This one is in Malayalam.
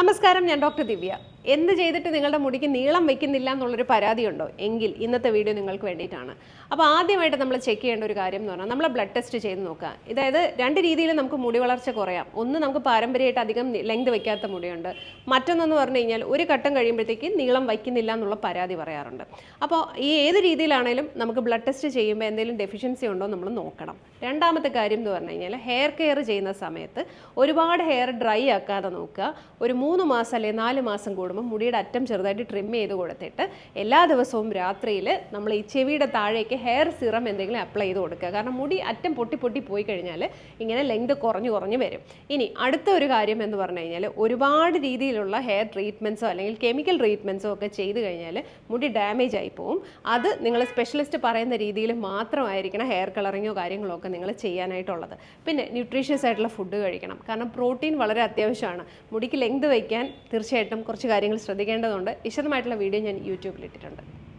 നമസ്കാരം, ഞാൻ ഡോക്ടർ ദിവ്യ. എന്ത് ചെയ്തിട്ട് നിങ്ങളുടെ മുടിക്ക് നീളം വയ്ക്കുന്നില്ല എന്നുള്ളൊരു പരാതിയുണ്ടോ എങ്കിൽ ഇന്നത്തെ വീഡിയോ നിങ്ങൾക്ക് വേണ്ടിയിട്ടാണ്. അപ്പോൾ ആദ്യമായിട്ട് നമ്മൾ ചെക്ക് ചെയ്യേണ്ട ഒരു കാര്യം എന്ന് പറഞ്ഞാൽ നമ്മൾ ബ്ലഡ് ടെസ്റ്റ് ചെയ്ത് നോക്കുക. അതായത് രണ്ട് രീതിയിൽ നമുക്ക് മുടി വളർച്ച കുറയാം. ഒന്ന്, നമുക്ക് പാരമ്പര്യമായിട്ട് അധികം ലെങ്ത് വയ്ക്കാത്ത മുടിയുണ്ട്. മറ്റൊന്നെന്ന് പറഞ്ഞു കഴിഞ്ഞാൽ ഒരു ഘട്ടം കഴിയുമ്പോഴത്തേക്ക് നീളം വയ്ക്കുന്നില്ല എന്നുള്ള പരാതി പറയാറുണ്ട്. അപ്പോൾ ഈ ഏത് രീതിയിലാണെങ്കിലും നമുക്ക് ബ്ലഡ് ടെസ്റ്റ് ചെയ്യുമ്പോൾ എന്തെങ്കിലും ഡെഫിഷ്യൻസി ഉണ്ടോ നമ്മൾ നോക്കണം. രണ്ടാമത്തെ കാര്യം എന്ന് പറഞ്ഞു കഴിഞ്ഞാൽ ഹെയർ കെയർ ചെയ്യുന്ന സമയത്ത് ഒരുപാട് ഹെയർ ഡ്രൈ ആക്കാതെ നോക്കുക. ഒരു 3 മാസം അല്ലെങ്കിൽ 4 മാസം കൂടുമ്പോൾ മുടിയുടെ അറ്റം ചെറുതായിട്ട് ട്രിം ചെയ്ത് കൊടുത്തിട്ട് എല്ലാ ദിവസവും രാത്രിയിൽ നമ്മൾ ഈ ചെവിയുടെ താഴേക്ക് ഹെയർ സിറം എന്തെങ്കിലും അപ്ലൈ ചെയ്ത് കൊടുക്കുക. കാരണം മുടി അറ്റം പൊട്ടി പോയി കഴിഞ്ഞാൽ ഇങ്ങനെ ലെങ്ത് കുറഞ്ഞു വരും. ഇനി അടുത്ത ഒരു കാര്യം എന്ന് പറഞ്ഞു കഴിഞ്ഞാൽ ഒരുപാട് രീതിയിലുള്ള ഹെയർ ട്രീറ്റ്മെൻറ്റ്സോ അല്ലെങ്കിൽ കെമിക്കൽ ട്രീറ്റ്മെൻറ്റ്സോ ഒക്കെ ചെയ്ത് കഴിഞ്ഞാൽ മുടി ഡാമേജ് ആയി പോവും. അത് നിങ്ങൾ സ്പെഷ്യലിസ്റ്റ് പറയുന്ന രീതിയിൽ മാത്രമായിരിക്കണം ഹെയർ കളറിങ്ങോ കാര്യങ്ങളോ ഒക്കെ നിങ്ങൾ ചെയ്യാനായിട്ടുള്ളത്. പിന്നെ ന്യൂട്രീഷ്യസ് ആയിട്ടുള്ള ഫുഡ് കഴിക്കണം. കാരണം പ്രോട്ടീൻ വളരെ അത്യാവശ്യമാണ്. മുടിക്ക് ലെങ്ത് വയ്ക്കാൻ തീർച്ചയായിട്ടും കുറച്ച് കാര്യങ്ങൾ ശ്രദ്ധിക്കേണ്ടതുണ്ട്. വിശദമായിട്ടുള്ള വീഡിയോ ഞാൻ യൂട്യൂബിൽ ഇട്ടിട്ടുണ്ട്.